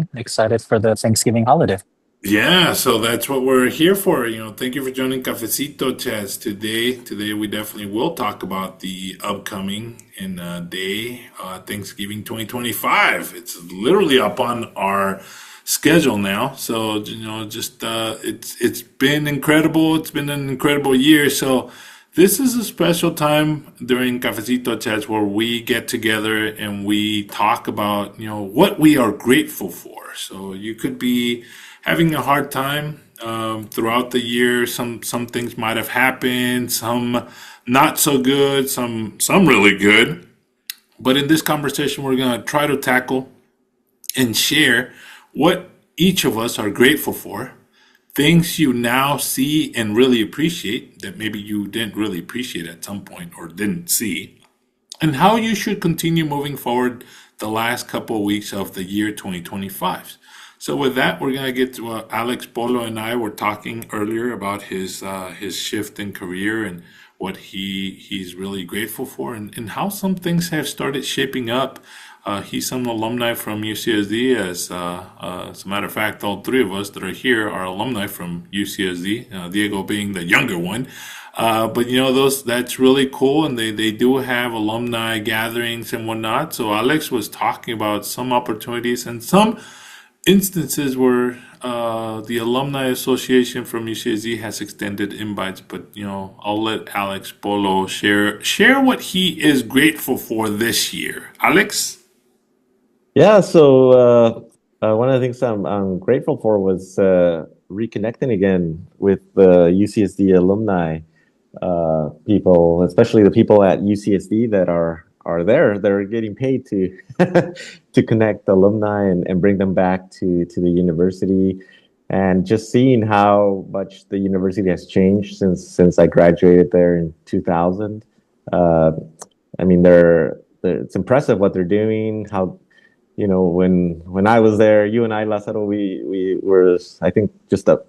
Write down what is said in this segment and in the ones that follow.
morning. Excited for the Thanksgiving holiday. Yeah, so that's what we're here for. Thank you for joining Cafecito Chats today. Today we definitely will talk about the upcoming day, Thanksgiving 2025. It's literally up on our schedule now. So, just it's been incredible. It's been an incredible year. So this is a special time during Cafecito Chats where we get together and we talk about, what we are grateful for. So you could be having a hard time throughout the year. Some things might have happened, some not so good, some really good. But in this conversation, we're gonna try to tackle and share what each of us are grateful for, things you now see and really appreciate that maybe you didn't really appreciate at some point or didn't see, and how you should continue moving forward the last couple of weeks of the year 2025. So with that, we're gonna get to Alex Polo and I were talking earlier about his shift in career and what he's really grateful for and how some things have started shaping up. He's an alumni from UCSD, as a matter of fact, all three of us that are here are alumni from UCSD. Diego being the younger one. But those that's really cool, and they do have alumni gatherings and whatnot. So Alex was talking about some opportunities and some instances where the alumni association from UCSD has extended invites. But I'll let Alex Polo share what he is grateful for this year. Alex. Yeah, so one of the things I'm grateful for was reconnecting again with the UCSD alumni people, especially the people at UCSD that are there. They're getting paid to to connect alumni and bring them back to the university, and just seeing how much the university has changed since I graduated there in 2000. Uh, I mean, it's impressive what they're doing. How when I was there, you and I, Lazaro, we were, I think, just the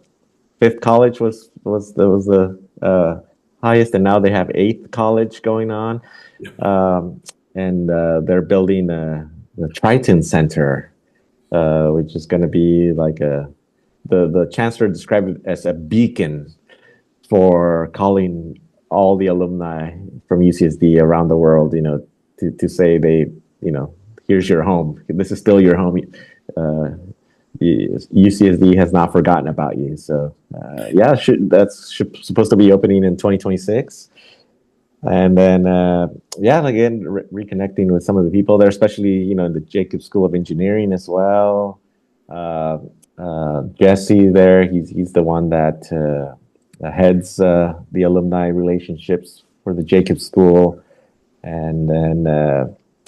fifth college was the highest, and now they have eighth college going on, and they're building the Triton Center, which is going to be like the chancellor described it as a beacon for calling all the alumni from UCSD around the world, to say here's your home. This is still your home. Uh, UCSD has not forgotten about you. So yeah, supposed to be opening in 2026. And then yeah, again, reconnecting with some of the people there, especially in the Jacobs School of Engineering as well. Uh, Jesse there, he's the one that heads the alumni relationships for the Jacobs School, and then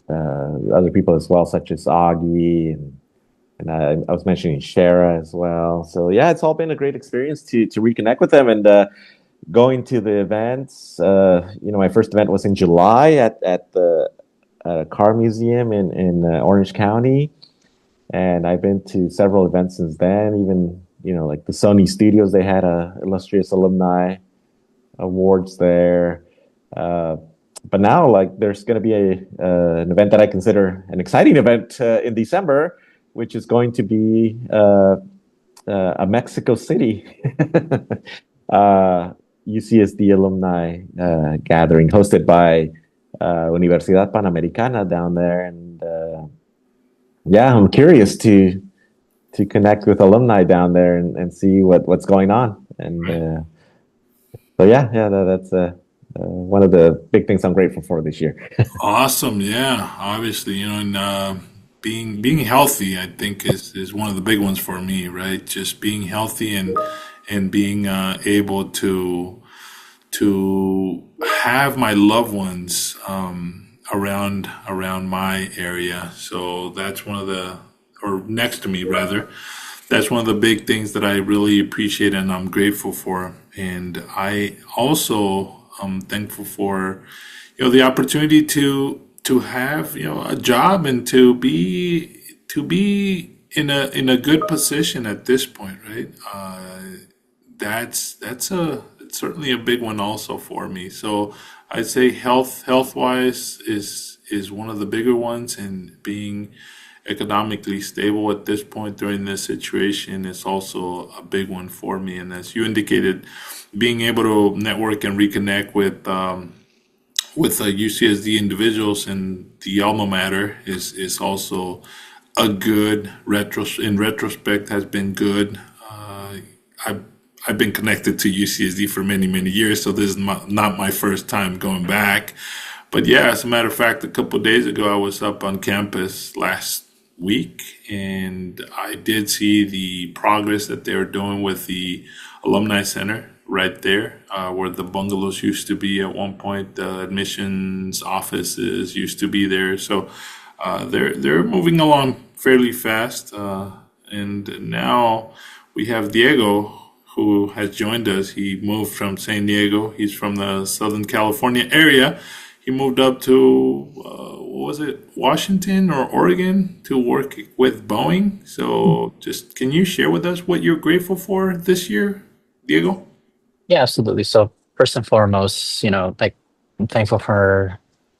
other people as well, such as Augie, and I was mentioning Shara as well. So yeah, it's all been a great experience to reconnect with them, and going to the events. My first event was in July at the Car Museum in Orange County, and I've been to several events since then. Even like the Sony Studios, they had a illustrious alumni awards there. Uh, but now, like, there's going to be an event that I consider an exciting event in December, which is going to be a Mexico City UCSD alumni gathering hosted by Universidad Panamericana down there, and yeah, I'm curious to connect with alumni down there and see what's going on. And so yeah, that's one of the big things I'm grateful for this year. Awesome, yeah. Obviously, and being healthy, I think is one of the big ones for me, right? Just being healthy and being able to have my loved ones around my area. So that's one of the or next to me rather. That's one of the big things that I really appreciate and I'm grateful for. And I also am thankful for the opportunity to have a job and to be in a good position at this point, right? That's certainly a big one also for me. So I'd say health wise is one of the bigger ones, and being economically stable at this point during this situation is also a big one for me. And as you indicated, being able to network and reconnect with UCSD individuals and the alma mater is also a good in retrospect has been good. I've I've been connected to UCSD for many years, so this is not my first time going back. But yeah, as a matter of fact, a couple of days ago, I was up on campus last week, and I did see the progress that they were doing with the alumni center right there, where the bungalows used to be at one point. The admissions offices used to be there, so they're moving along fairly fast. And now we have Diego, who has joined us. He moved from San Diego. He's from the Southern California area. He moved up to, what was it, Washington or Oregon to work with Boeing. So just can you share with us what you're grateful for this year, Diego? Yeah, absolutely. So first and foremost, like I'm thankful for,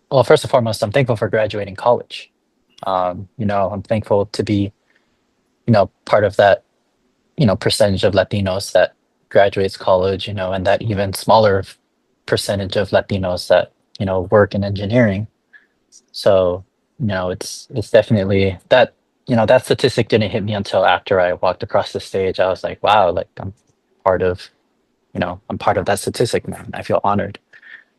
well, first and foremost, I'm thankful for graduating college. I'm thankful to be, part of that, percentage of Latinos that graduates college, and that even smaller percentage of Latinos that, work in engineering. So, it's definitely that, that statistic didn't hit me until after I walked across the stage. I was like, wow, like part of, I'm part of that statistic now. And I feel honored.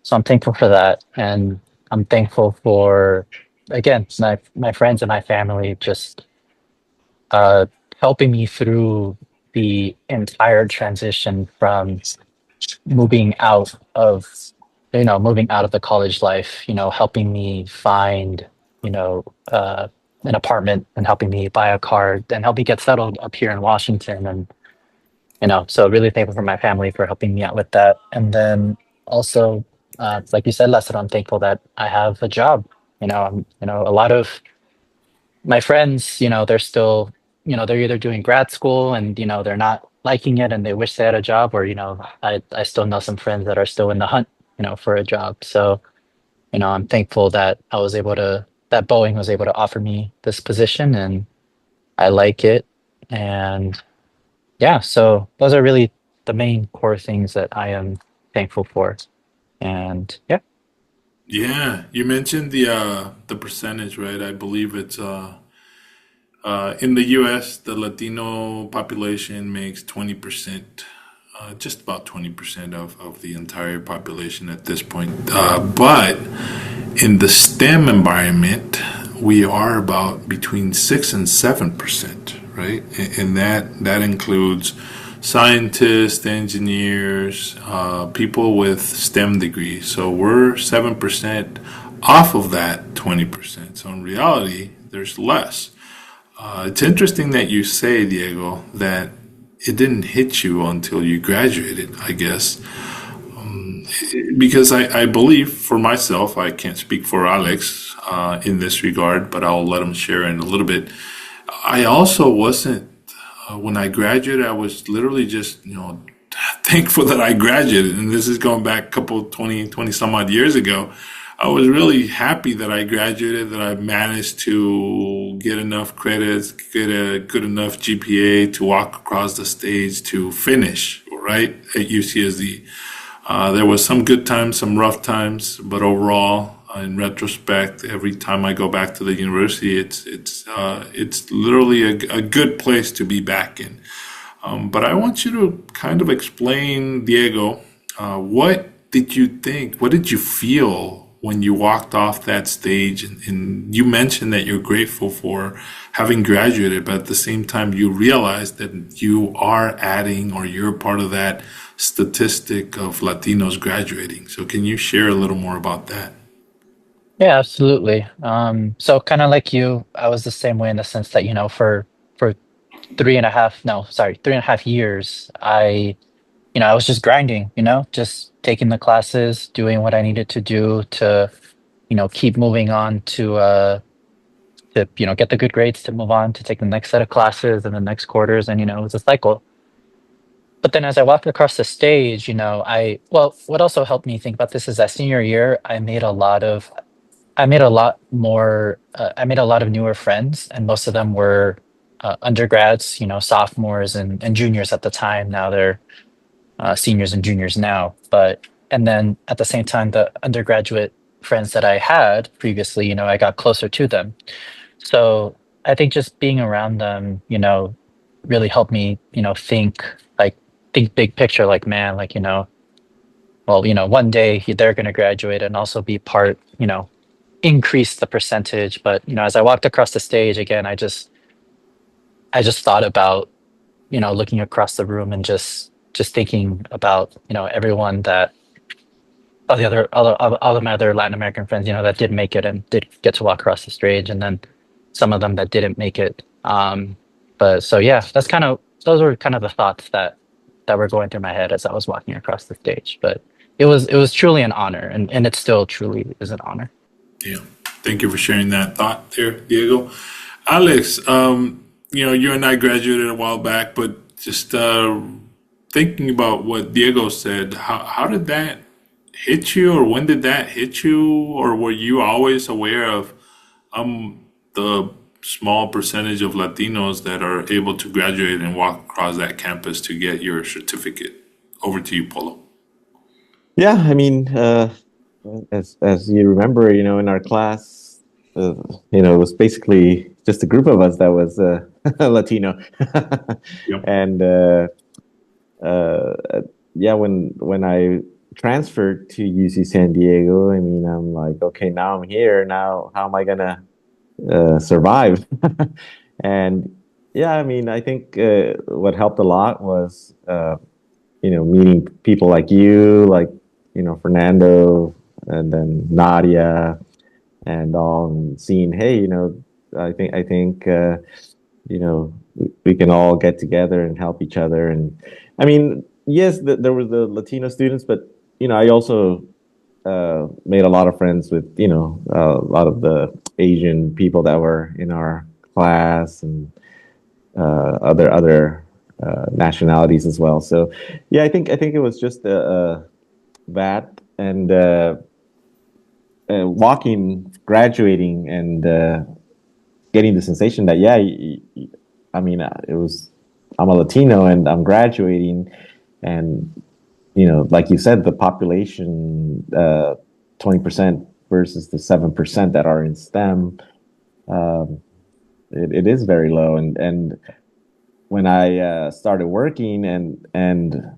So I'm thankful for that. And I'm thankful for, again, my friends and my family just uh, helping me through the entire transition from moving out of, moving out of the college life, helping me find, you know, uh, an apartment and helping me buy a car and help me get settled up here in Washington. And, so really thankful for my family for helping me out with that. And then also, like you said, Lester, I'm thankful that I have a job. A lot of my friends, they're still, they're either doing grad school and, they're not liking it and they wish they had a job, or, I still know some friends that are still in the hunt, for a job. So, I'm thankful that that Boeing was able to offer me this position and I like it. And yeah, so those are really the main core things that I am thankful for. And yeah. Yeah, you mentioned the percentage, right? I believe it's in the U.S. the Latino population makes 20%, just about 20% of the entire population at this point. But in the STEM environment, we are about between 6 and 7%, right? And that includes scientists, engineers, people with STEM degrees. So we're 7% off of that 20%. So in reality, there's less. It's interesting that you say, Diego, that it didn't hit you until you graduated, I guess. Because I believe for myself, I can't speak for Alex in this regard, but I'll let him share in a little bit. I also wasn't, when I graduated, I was literally just, thankful that I graduated. And this is going back a couple, 20 some odd years ago. I was really happy that I graduated, that I managed to get enough credits, get a good enough GPA to walk across the stage to finish, right, at UCSD. There was some good times, some rough times, but overall, in retrospect, every time I go back to the university, it's literally a good place to be back in. But I want you to kind of explain, Diego, what did you think? What did you feel when you walked off that stage? And you mentioned that you're grateful for having graduated, but at the same time, you realize that you are adding or you're part of that statistic of Latinos graduating. So, can you share a little more about that? Yeah, absolutely. So kind of like you, I was the same way in the sense that, for 3.5 years, I was just grinding, just taking the classes, doing what I needed to do to, keep moving on to, get the good grades to move on to take the next set of classes and the next quarters. And, it was a cycle. But then as I walked across the stage, well, what also helped me think about this is that senior year, I made a lot of I made a lot more. I made a lot of newer friends, and most of them were undergrads, sophomores and juniors at the time. Now they're seniors and juniors now. But and then at the same time, the undergraduate friends that I had previously, I got closer to them. So I think just being around them, really helped me, like think big picture, like man, like well, one day they're going to graduate and also be part, increase the percentage. But as I walked across the stage again, I just thought about looking across the room and just thinking about everyone that all the all of my other Latin American friends, that did make it and did get to walk across the stage, and then some of them that didn't make it. But so yeah, those were kind of the thoughts that were going through my head as I was walking across the stage. But it was truly an honor, and it still truly is an honor. Yeah. Thank you for sharing that thought there, Diego. Alex, you and I graduated a while back, but just thinking about what Diego said, how did that hit you, or when did that hit you, or were you always aware of the small percentage of Latinos that are able to graduate and walk across that campus to get your certificate? Over to you, Polo. Yeah, I mean, as you remember, in our class, uh, it was basically just a group of us that was Latino, Yep. and yeah, when I transferred to UC San Diego, I mean, I'm like, okay, now I'm here. Now, how am I gonna survive? And yeah, I mean, I think what helped a lot was meeting people like you, like Fernando, and then Nadia, and all, and seeing, hey, I think we can all get together and help each other. And I mean, yes, there were the Latino students, but I also made a lot of friends with a lot of the Asian people that were in our class, and other nationalities as well. So yeah, I think it was just that, and walking, graduating, and getting the sensation that, yeah, I mean, it was, I'm a Latino and I'm graduating, and like you said, the population, 20% versus the 7% that are in STEM, um, it is very low. And when I started working, and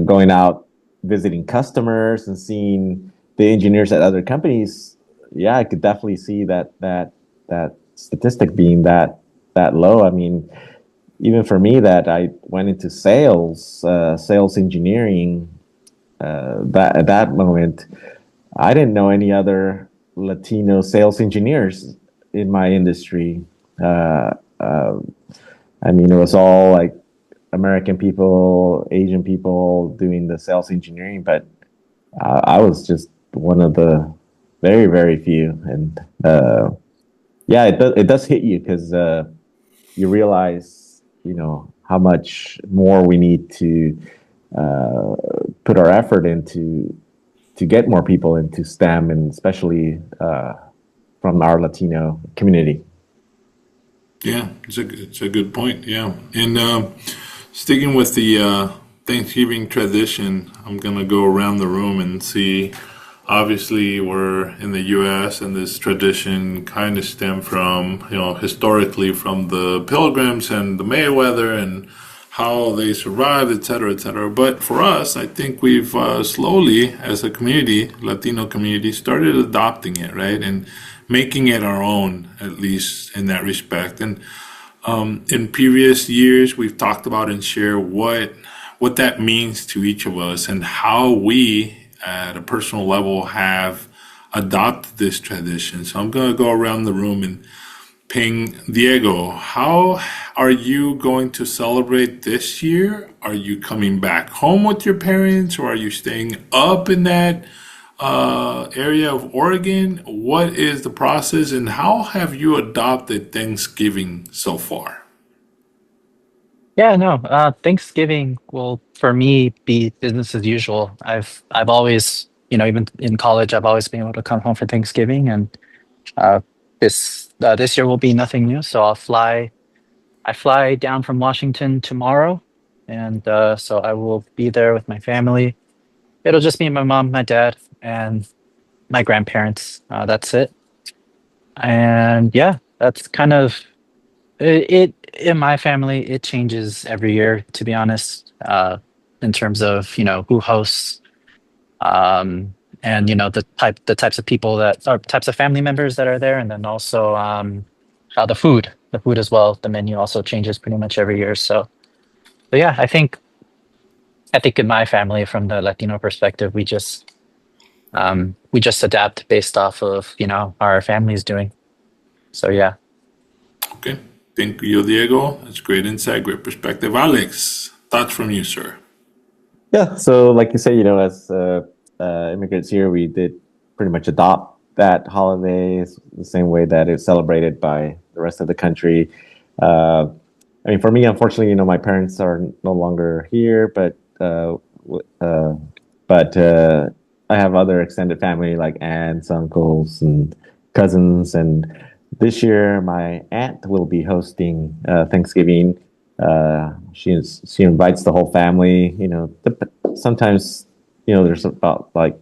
going out visiting customers and seeing the engineers at other companies, yeah, I could definitely see that statistic being that low. I mean, even for me, that I went into sales engineering, that at that moment, I didn't know any other Latino sales engineers in my industry. Uh, uh, I mean, it was all like American people, Asian people doing the sales engineering, but I was just one of the very, very few. And yeah, it does hit you, because you realize, how much more we need to uh, put our effort into to get more people into STEM, and especially from our Latino community. Yeah, it's a good point. Yeah, and sticking with the Thanksgiving tradition, I'm gonna go around the room and see. Obviously, we're in the U.S., and this tradition kind of stemmed from, historically, from the Pilgrims and the Mayweather and how they survived, et cetera, et cetera. But for us, I think we've slowly, as a community, Latino community, started adopting it, right? And making it our own, at least in that respect. And in previous years, we've talked about and share what that means to each of us, and how we, at a personal level, have adopted this tradition. So I'm going to go around the room and ping Diego. How are you going to celebrate this year? Are you coming back home with your parents, or are you staying up in that area of Oregon? What is the process, and how have you adopted Thanksgiving so far? Yeah, no. Thanksgiving will, for me, be business as usual. I've always, even in college, I've always been able to come home for Thanksgiving, and Uh, this year will be nothing new, so I fly down from Washington tomorrow, and so I will be there with my family. It'll just be my mom, my dad, and my grandparents. That's it. And yeah, that's kind of it. In my family, it changes every year, to be honest. In terms of who hosts, um, and the types of people that are types of family members that are there, and then also the food as well. The menu also changes pretty much every year. So yeah, I think in my family, from the Latino perspective, we just adapt based off of how our family is doing. So yeah. Okay. Thank you, Diego. That's great insight, great perspective. Alex, thoughts from you, sir? Yeah, so like you say, as immigrants here, we did pretty much adopt that holiday the same way that it's celebrated by the rest of the country. Uh, I mean, for me, unfortunately, my parents are no longer here, w- uh, but I have other extended family like aunts, uncles, and cousins. And this year, my aunt will be hosting Thanksgiving. She invites the whole family. Sometimes there's about like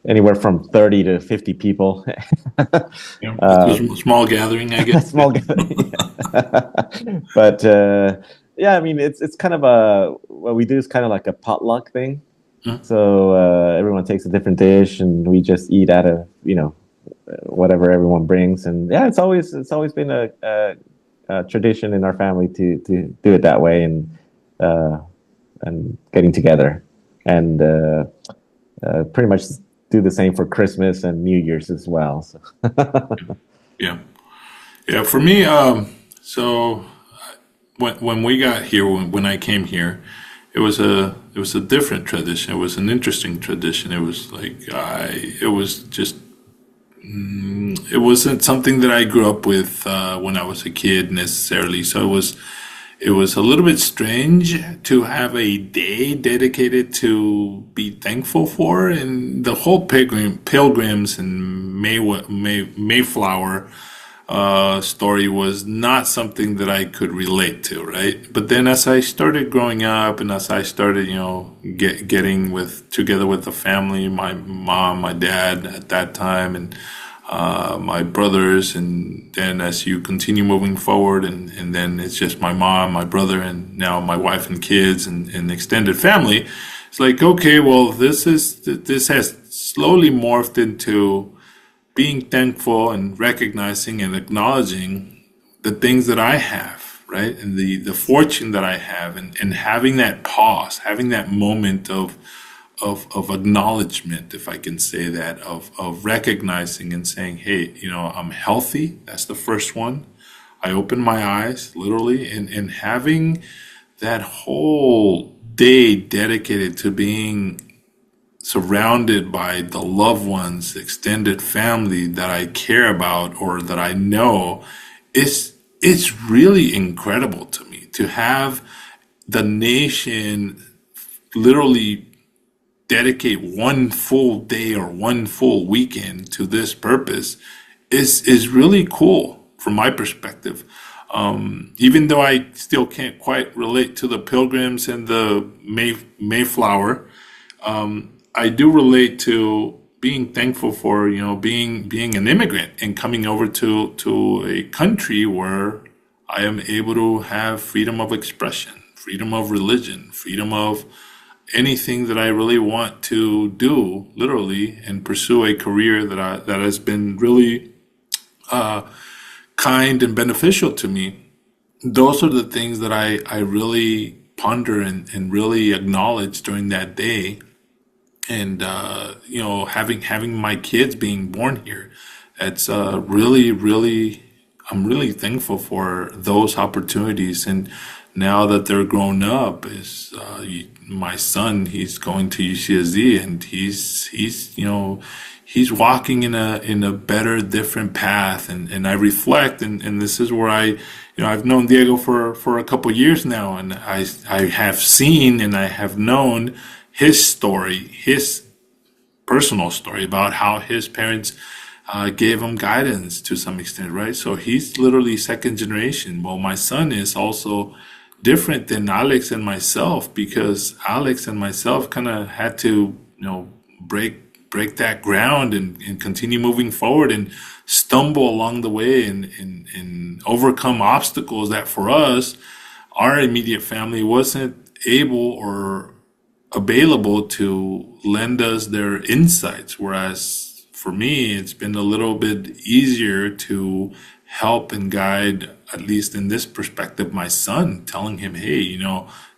anywhere from 30 to 50 people. Yeah, it's uh, a small gathering, I guess. small gathering. But yeah, I mean, it's kind of what we do is kind of like a potluck thing. Yeah. So everyone takes a different dish, and we just eat out of whatever everyone brings. And yeah, it's always been a tradition in our family to do it that way, uh, and getting together, and pretty much do the same for Christmas and New Year's as well. So. Yeah. Yeah, for me, so when we got here, when I came here, it was a different tradition. It was an interesting tradition. It was like it was just it wasn't something that I grew up with when I was a kid necessarily. So it was a little bit strange to have a day dedicated to be thankful for, and the whole pilgrims and Mayflower story was not something that I could relate to, right? But then as I started growing up and as I started, getting together with the family, my mom, my dad at that time, and my brothers, and then as you continue moving forward, and then it's just my mom, my brother, and now my wife and kids and extended family. It's like, okay, well, this has slowly morphed into being thankful and recognizing and acknowledging the things that I have, right? And the fortune that I have, and having that pause, having that moment of acknowledgement, if I can say that, of recognizing and saying, hey, I'm healthy. That's the first one. I open my eyes, literally, and having that whole day dedicated to being surrounded by the loved ones, extended family that I care about or that I know, it's really incredible to me to have the nation literally dedicate one full day or one full weekend to this purpose is really cool from my perspective. Even though I still can't quite relate to the pilgrims and the Mayflower, I do relate to being thankful for being an immigrant and coming over to a country where I am able to have freedom of expression, freedom of religion, freedom of anything that I really want to do, literally, and pursue a career that has been really kind and beneficial to me. Those are the things that I really ponder and really acknowledge during that day. And having my kids being born here, it's really, I'm really thankful for those opportunities. And now that they're grown up, my son, he's going to UCSD, and he's walking in a better, different path. And I reflect, and this is where I've known Diego for a couple years now, and I have seen and I have known his story, his personal story about how his parents gave him guidance to some extent, right? So he's literally second generation. Well, my son is also different than Alex and myself because Alex and myself kind of had to, break that ground and continue moving forward and stumble along the way and overcome obstacles that for us, our immediate family wasn't able or available to lend us their insights. Whereas for me, it's been a little bit easier to help and guide, at least in this perspective, my son, telling him, hey,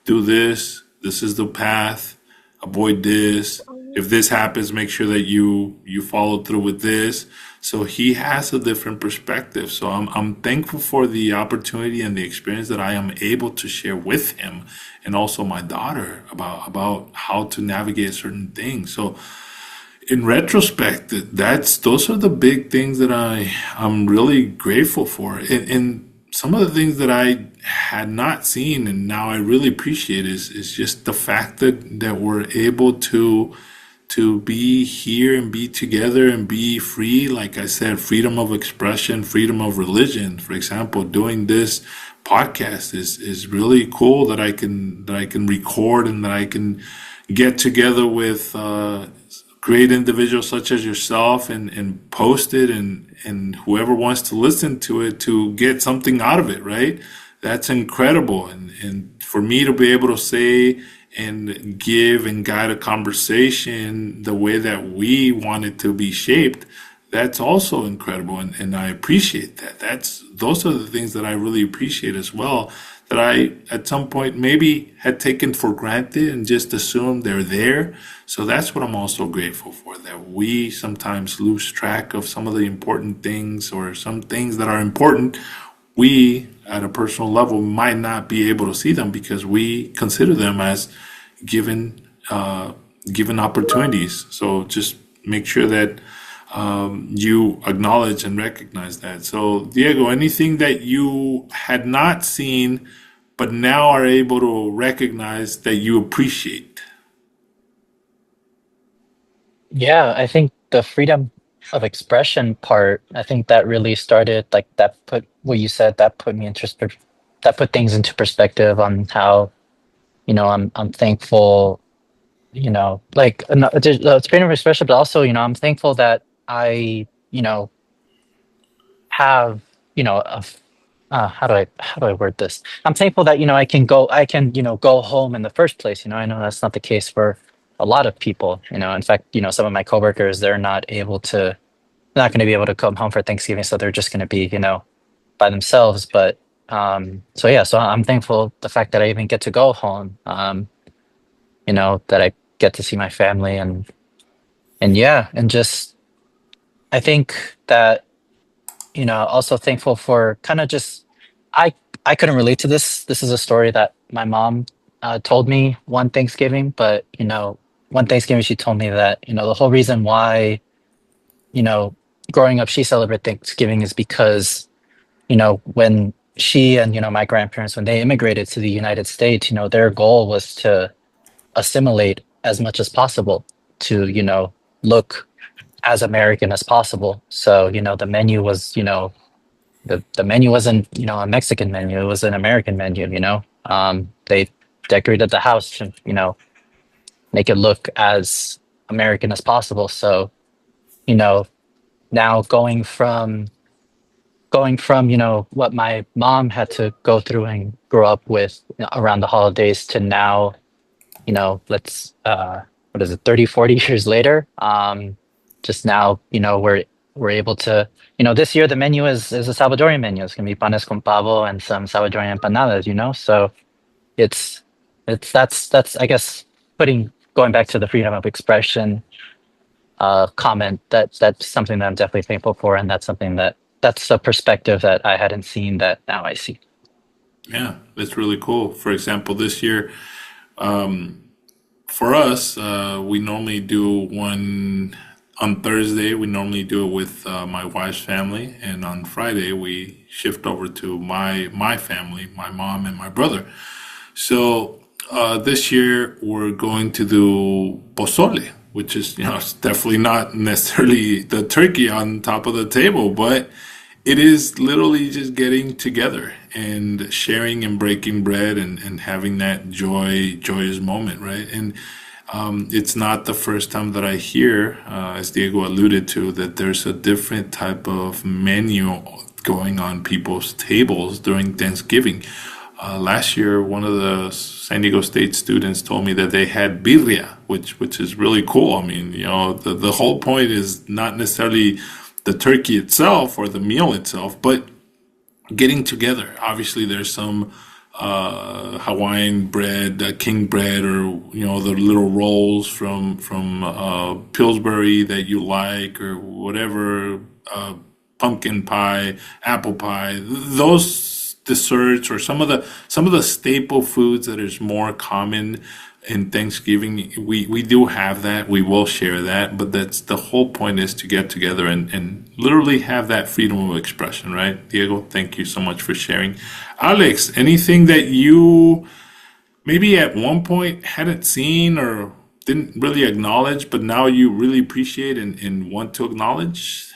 do this, this is the path, avoid this. If this happens, make sure that you follow through with this. So he has a different perspective. So I'm thankful for the opportunity and the experience that I am able to share with him and also my daughter about how to navigate certain things. So in retrospect, those are the big things that I'm really grateful for. And some of the things that I had not seen and now I really appreciate is just the fact that we're able to be here and be together and be free. Like I said, freedom of expression, freedom of religion. For example, doing this podcast is really cool that I can record and that I can get together with great individuals such as yourself and post it and whoever wants to listen to it to get something out of it, right? That's incredible. And for me to be able to say and give and guide a conversation the way that we want it to be shaped, that's also incredible. And I appreciate that. Those are the things that I really appreciate as well, that I at some point maybe had taken for granted and just assumed they're there. So that's what I'm also grateful for, that we sometimes lose track of some of the important things or some things that are important. We, at a personal level, might not be able to see them because we consider them as given given opportunities. So just make sure that you acknowledge and recognize that. So, Diego, anything that you had not seen but now are able to recognize that you appreciate? Yeah, I think the freedom of expression part, I think that really started like that put what you said, that put me interested, that put things into perspective on how, I'm thankful, like it's freedom of expression, but also, I'm thankful that I, have, a how do I word this? I'm thankful that, I can, go home in the first place. I know that's not the case for a lot of people. In fact, some of my coworkers, they're not going to be able to come home for Thanksgiving, so they're just going to be, by themselves. But so yeah, so I'm thankful the fact that I even get to go home. That I get to see my family and yeah, and just I think that also thankful for kind of just I I couldn't relate to this. This is a story that my mom told me one Thanksgiving, but one Thanksgiving she told me that the whole reason why you know growing up she celebrated Thanksgiving is because when she and my grandparents when they immigrated to the United States, their goal was to assimilate as much as possible to look as American as possible. So the menu was the menu wasn't a Mexican menu; it was an American menu. They decorated the house to make it look as American as possible. So you know now going from what my mom had to go through and grow up with around the holidays to now let's what is it 30, 40 years later, just now we're able to this year the menu is a Salvadorian menu. It's gonna be panes con pavo and some Salvadorian empanadas, so it's that's I guess putting going back to the freedom of expression comment, that's something that I'm definitely thankful for, and that's a perspective that I hadn't seen that now I see. Yeah, that's really cool. For example, this year, for us, we normally do one on Thursday. We normally do it with my wife's family, and on Friday we shift over to my family, my mom and my brother. So this year we're going to do pozole. which is, it's definitely not necessarily the turkey on top of the table, but it is literally just getting together and sharing and breaking bread and having that joyous moment, right? And it's not the first time that I hear, as Diego alluded to, that there's a different type of menu going on people's tables during Thanksgiving. Last year, one of the San Diego State students told me that they had birria, which is really cool. I mean, the whole point is not necessarily the turkey itself or the meal itself, but getting together. Obviously, there's some Hawaiian bread, king bread, or the little rolls from Pillsbury that you like, or whatever, pumpkin pie, apple pie. Those desserts, or some of the staple foods that is more common in Thanksgiving, we do have that. We will share that, but that's the whole point, is to get together and literally have that freedom of expression, right? Diego, thank you so much for sharing. Alex, anything that you maybe at one point hadn't seen or didn't really acknowledge, but now you really appreciate and want to acknowledge?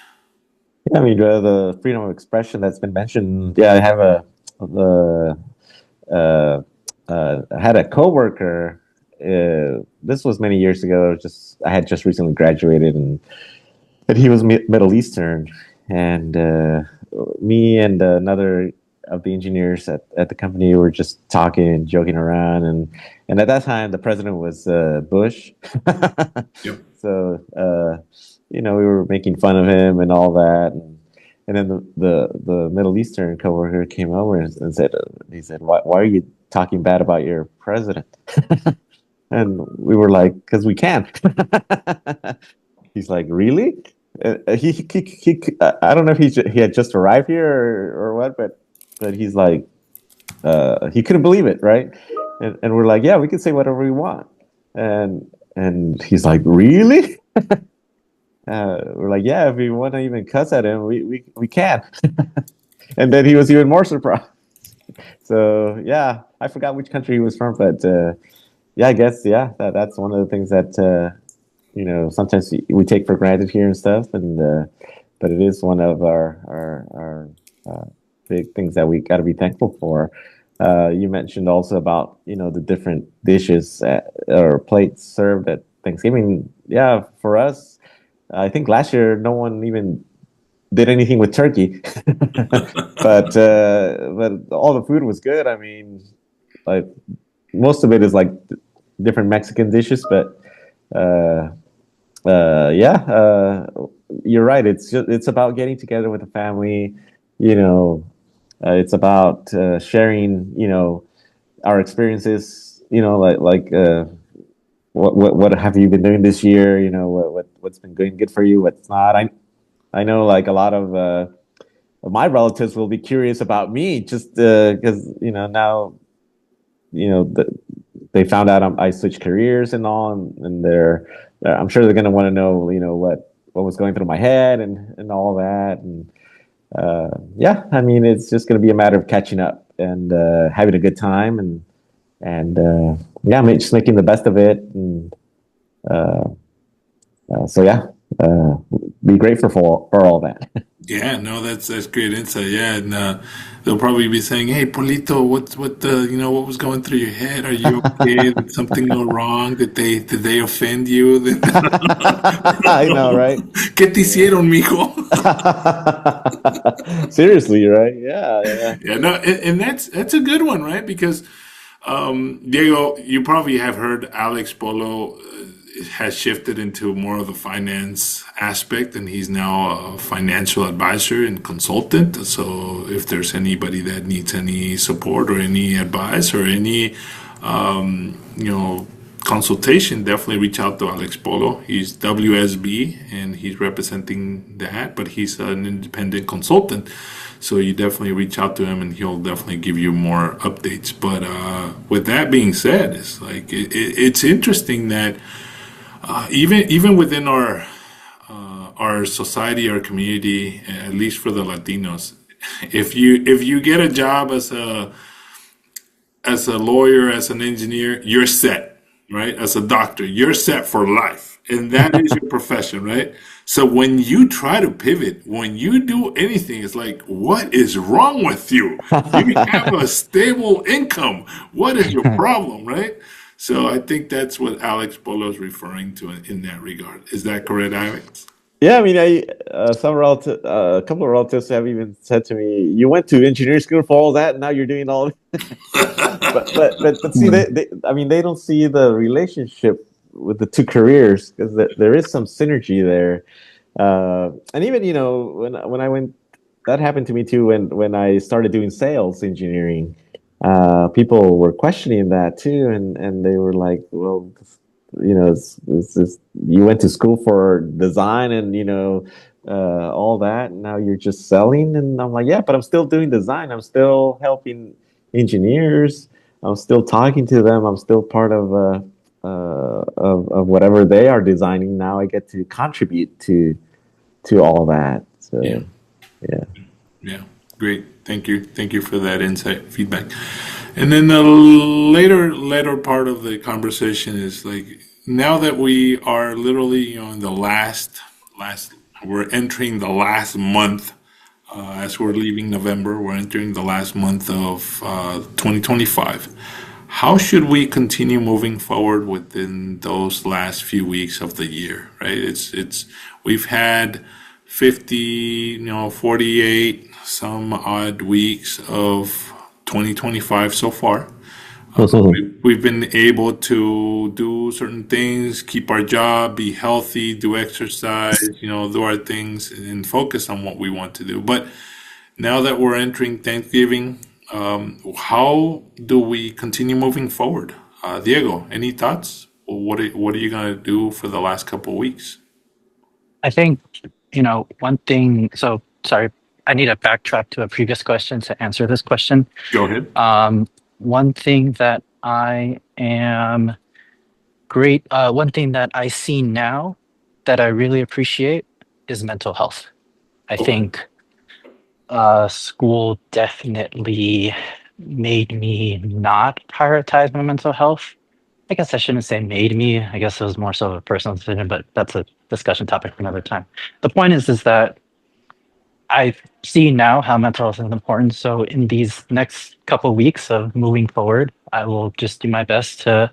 Yeah, I mean, the freedom of expression that's been mentioned. Yeah, I have the uh, I had a coworker. This was many years ago. I had just recently graduated, and he was Middle Eastern, and me and another of the engineers at the company were just talking and joking around, and at that time the president was Bush. Yep. So we were making fun of him and all that, and then the Middle Eastern coworker came over and said, he said, why are you talking bad about your president? And we were like, because we can. He's like, really? I don't know if he had just arrived here or what, but he's like, he couldn't believe it, right? And we're like, yeah, we can say whatever we want. And he's like, really? We're like, yeah, if we want to even cuss at him, we can. And then he was even more surprised. So yeah, I forgot which country he was from, but yeah, I guess that's one of the things that sometimes we take for granted here and stuff, and but it is one of our big things that we got to be thankful for. You mentioned also about the different dishes or plates served at Thanksgiving. Yeah, for us, I think last year no one even did anything with turkey, but all the food was good. I mean, like most of it is like different Mexican dishes, but uh, yeah, you're right. It's about getting together with the family. You know, it's about sharing. Our experiences. What have you been doing this year? What's been going good for you? What's not? I know like a lot of my relatives will be curious about me just because now they found out I switched careers and all, and I'm sure they're going to want to know what was going through my head and all that, and yeah, I mean it's just going to be a matter of catching up and having a good time and yeah, just making the best of it, and uh, so yeah, uh, be grateful for all that. Yeah, no, that's great insight. Yeah, and they'll probably be saying, "Hey, Polito, what was going through your head? Are you okay? Did something go wrong? Did they offend you? I know, right? ¿Qué te Yeah. hicieron, mijo?" Seriously, right? Yeah, yeah. Yeah, no, and that's a good one, right? Because Diego, you probably have heard Alex Polo has shifted into more of the finance aspect, and he's now a financial advisor and consultant. So, if there's anybody that needs any support or any advice or any, consultation, definitely reach out to Alex Polo. He's WSB and he's representing that, but he's an independent consultant. So you definitely reach out to him and he'll definitely give you more updates. But with that being said, it's like it's interesting that even within our society, our community, at least for the Latinos, if you get a job as a lawyer, as an engineer, you're set. right? As a doctor, you're set for life, and that is your profession, right? So when you try to pivot, when you do anything, it's like, what is wrong with you? You have a stable income. What is your problem, right? So I think that's what Alex Polo is referring to in that regard. Is that correct, Alex? Yeah, I mean, a couple of relatives have even said to me, "You went to engineering school for all that, and now you're doing all." But see, Mm. I mean, they don't see the relationship with the two careers because there is some synergy there. And even when I went, that happened to me too when I started doing sales engineering. People were questioning that too, and they were like, "Well, you went to school for design and all that, and now you're just selling." And I'm like, "Yeah, but I'm still doing design. I'm still helping engineers. I'm still talking to them. I'm still part of whatever they are designing. Now I get to contribute to all that." Yeah. So yeah. Yeah, great. Thank you for that insight feedback. And then the later part of the conversation is like now that we are literally in the last we're entering the last month as we're leaving November. We're entering the last month of 2025. How should we continue moving forward within those last few weeks of the year? Right? It's we've had 50, 48 some odd weeks of 2025 so far. We've been able to do certain things, keep our job, be healthy, do exercise, do our things and focus on what we want to do. But now that we're entering Thanksgiving, how do we continue moving forward? Diego, any thoughts? What are you going to do for the last couple of weeks? I think, one thing, so sorry, I need to backtrack to a previous question to answer this question. Go ahead. One thing that I am one thing that I see now that I really appreciate is mental health. I Okay. think school definitely made me not prioritize my mental health. I guess I shouldn't say made me. I guess it was more so a personal decision, but that's a discussion topic for another time. The point is that I see now how mental health is important. So in these next couple weeks of moving forward, I will just do my best to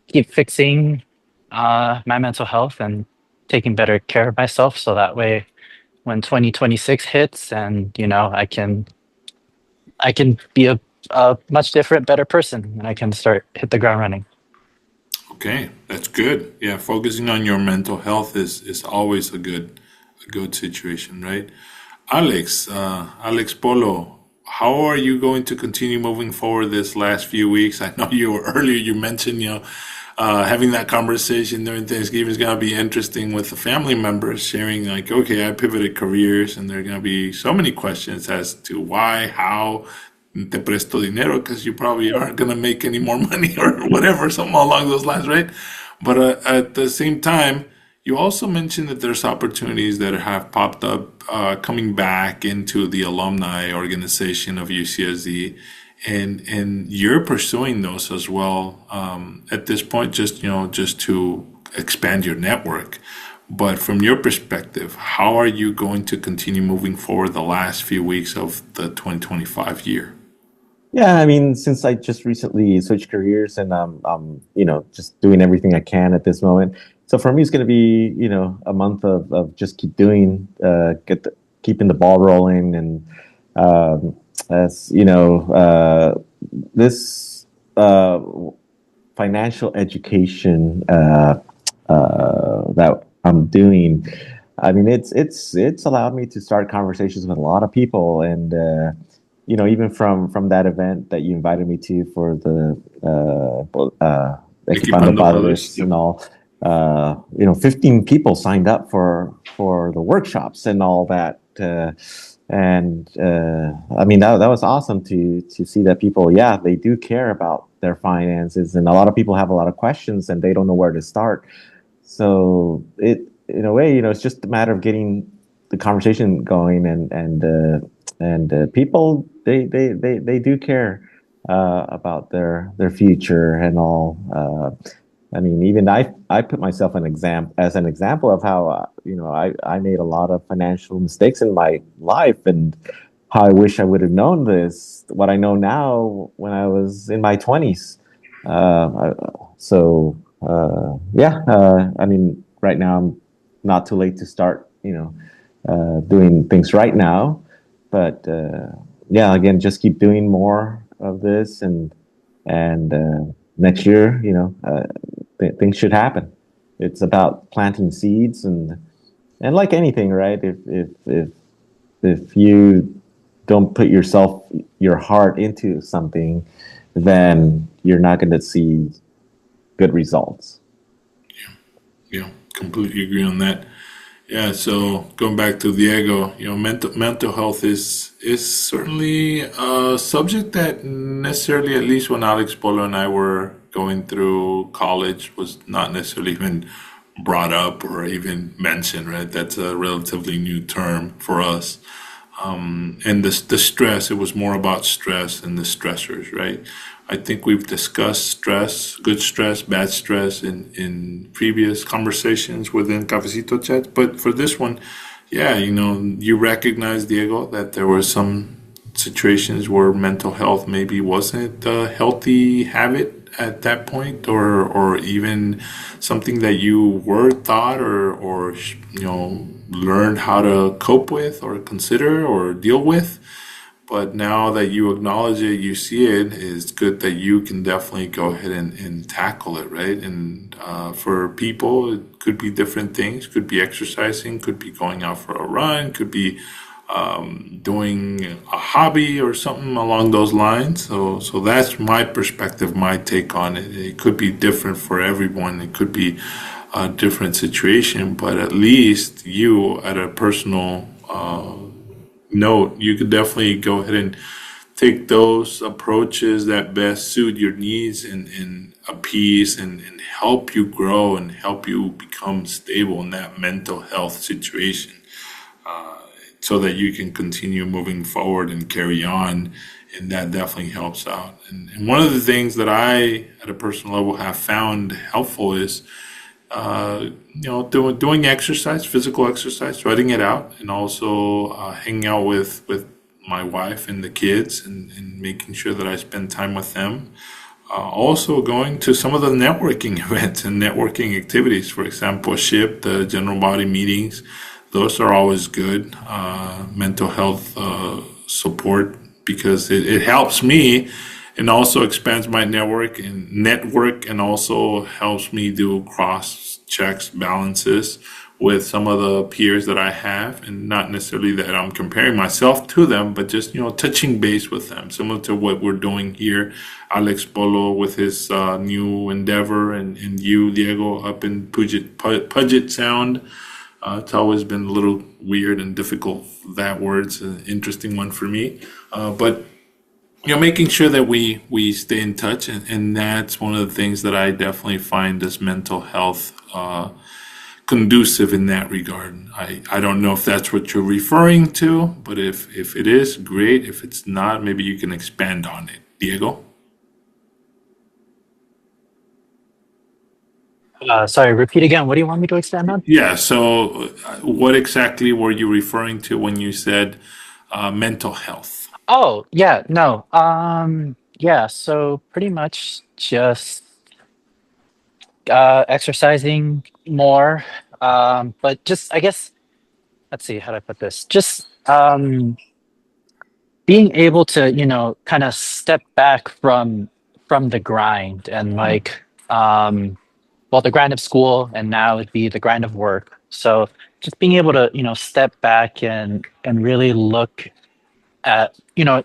keep fixing my mental health and taking better care of myself. So that way, when 2026 hits, and I can be a much different, better person, and I can start hit the ground running. Okay, that's good. Yeah, focusing on your mental health is always a good situation, right? Alex Polo, how are you going to continue moving forward this last few weeks? I know you earlier you mentioned having that conversation during Thanksgiving is going to be interesting with the family members sharing like, okay, I pivoted careers, and there are going to be so many questions as to why, how, te presto dinero, because you probably aren't going to make any more money or whatever, something along those lines, right? But at the same time, you also mentioned that there's opportunities that have popped up coming back into the alumni organization of UCSD, and you're pursuing those as well at this point, just to expand your network. But from your perspective, how are you going to continue moving forward the last few weeks of the 2025 year? Yeah, I mean, since I just recently switched careers and just doing everything I can at this moment. So for me, it's going to be, a month of just keeping the ball rolling. And as this uh, financial education that I'm doing, I mean, it's allowed me to start conversations with a lot of people. And even from that event that you invited me to for the Equipando Equipando Brothers. Padres Yep. and all, 15 people signed up for the workshops and all that. And I mean, that was awesome to see that people, yeah, they do care about their finances, and a lot of people have a lot of questions and they don't know where to start. So in a way, it's just a matter of getting the conversation going, and people they do care about their future and all. I mean, even I put myself an example of how I made a lot of financial mistakes in my life, and how I wish I would have known what I know now when I was in my 20s. Yeah, I mean, right now I'm not too late to start, doing things right now, but yeah, again, just keep doing more of this, and next year, things should happen. It's about planting seeds, and like anything, right? If you don't put your heart into something, then you're not going to see good results. Yeah, completely agree on that. Yeah, so going back to Diego, mental health is certainly a subject that necessarily, at least when Alex Polo and I were going through college, was not necessarily even brought up or even mentioned. Right, that's a relatively new term for us. And the stress, it was more about stress and the stressors, right? I think we've discussed stress, good stress, bad stress in previous conversations within Cafecito Chat. But for this one, yeah, you recognize, Diego, that there were some situations where mental health maybe wasn't a healthy habit at that point, or even something that you were taught or learned how to cope with or consider or deal with. But now that you acknowledge it, you see it, it's good that you can definitely go ahead and tackle it, right? And for people, it could be different things. Could be exercising, could be going out for a run, could be doing a hobby or something along those lines. So that's my perspective, my take on it. It could be different for everyone. It could be a different situation, but at least you, at a personal note, you could definitely go ahead and take those approaches that best suit your needs and appease and help you grow and help you become stable in that mental health situation, so that you can continue moving forward and carry on. And that definitely helps out. And one of the things that I, at a personal level, have found helpful is doing exercise, physical exercise, writing it out, and also hanging out with my wife and the kids, and making sure that I spend time with them. Also, going to some of the networking events and networking activities, for example, SHIP, the general body meetings. Those are always good mental health support, because it helps me and also expands my network, and also helps me do cross checks, balances with some of the peers that I have, and not necessarily that I'm comparing myself to them, but just touching base with them, similar to what we're doing here. Alex Polo with his new endeavor, and you, Diego, up in Puget Sound. It's always been a little weird and difficult. That word's an interesting one for me, but making sure that we stay in touch, and that's one of the things that I definitely find as mental health conducive in that regard. I don't know if that's what you're referring to, but if it is, great. If it's not, maybe you can expand on it, Diego. Sorry, repeat again. What do you want me to expand on? Yeah. So, what exactly were you referring to when you said mental health? Oh, yeah, no. Yeah, so pretty much just exercising more. But just I guess let's see, how do I put this? Just being able to, kind of step back from the grind and like well, the grind of school, and now it'd be the grind of work. So just being able to, step back and really look at,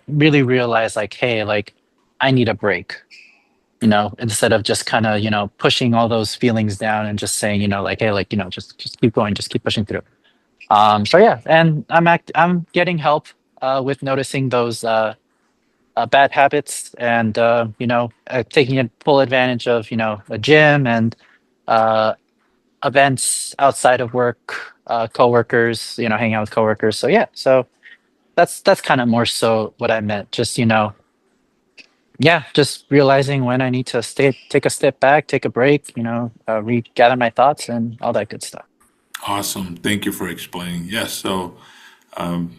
really realize like, hey, like I need a break, instead of just kind of, pushing all those feelings down and just saying, like, hey, like, just keep going, just keep pushing through. So yeah, and I'm getting help with noticing those bad habits, and taking full advantage of, a gym and uh, events outside of work, coworkers, hanging out with coworkers. So yeah, so that's kind of more so what I meant. Just yeah, just realizing when I need to take a step back, take a break, regather my thoughts and all that good stuff. Awesome. Thank you for explaining. Yes. So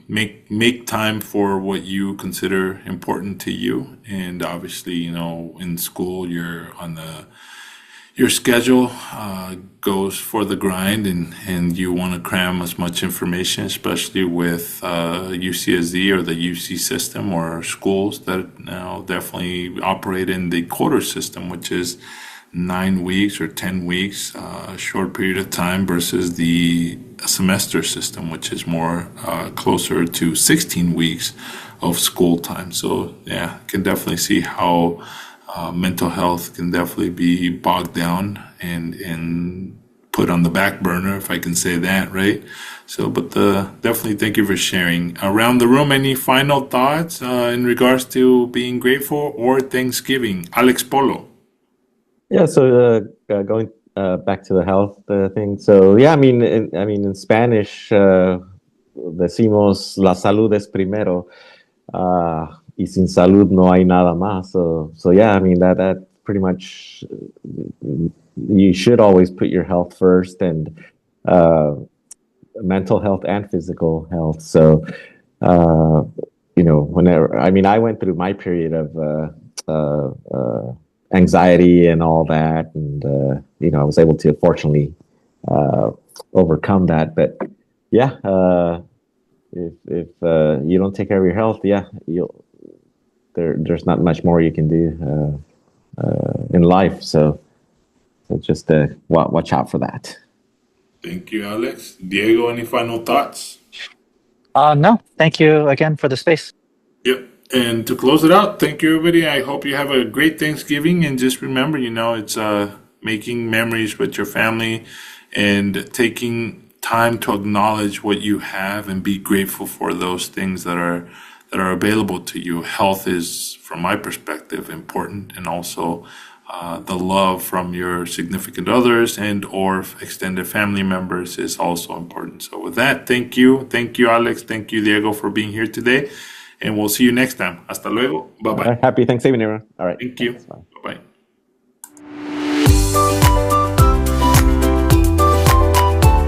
make time for what you consider important to you, and obviously, in school, you're on the your schedule goes for the grind, and you want to cram as much information, especially with UCSD or the UC system or schools that now definitely operate in the quarter system, which is 9 weeks or 10 weeks, a short period of time, versus the semester system, which is more closer to 16 weeks of school time. So, yeah, can definitely see how mental health can definitely be bogged down and put on the back burner, if I can say that, right? So, but definitely thank you for sharing. Around the room, any final thoughts in regards to being grateful or Thanksgiving? Alex Polo. Yeah, so going back to the health thing. So yeah, in Spanish, decimos la salud es primero, y sin salud no hay nada más. So yeah, I mean that pretty much you should always put your health first, and uh, mental health and physical health. So uh, whenever I went through my period of anxiety and all that, and I was able to fortunately uh, overcome that. But yeah, if you don't take care of your health, yeah, there's not much more you can do in life. So just watch out for that. Thank you, Alex. Diego, any final thoughts? No, thank you again for the space. Yep. And to close it out, thank you, everybody. I hope you have a great Thanksgiving. And just remember, it's making memories with your family and taking time to acknowledge what you have and be grateful for those things that are available to you. Health is, from my perspective, important, and also the love from your significant others and or extended family members is also important. So with that, thank you, Alex, thank you, Diego, for being here today, and we'll see you next time. Hasta luego. Bye All bye. right, happy Thanksgiving, everyone. All right, Thank you. thanks. Bye. Bye bye.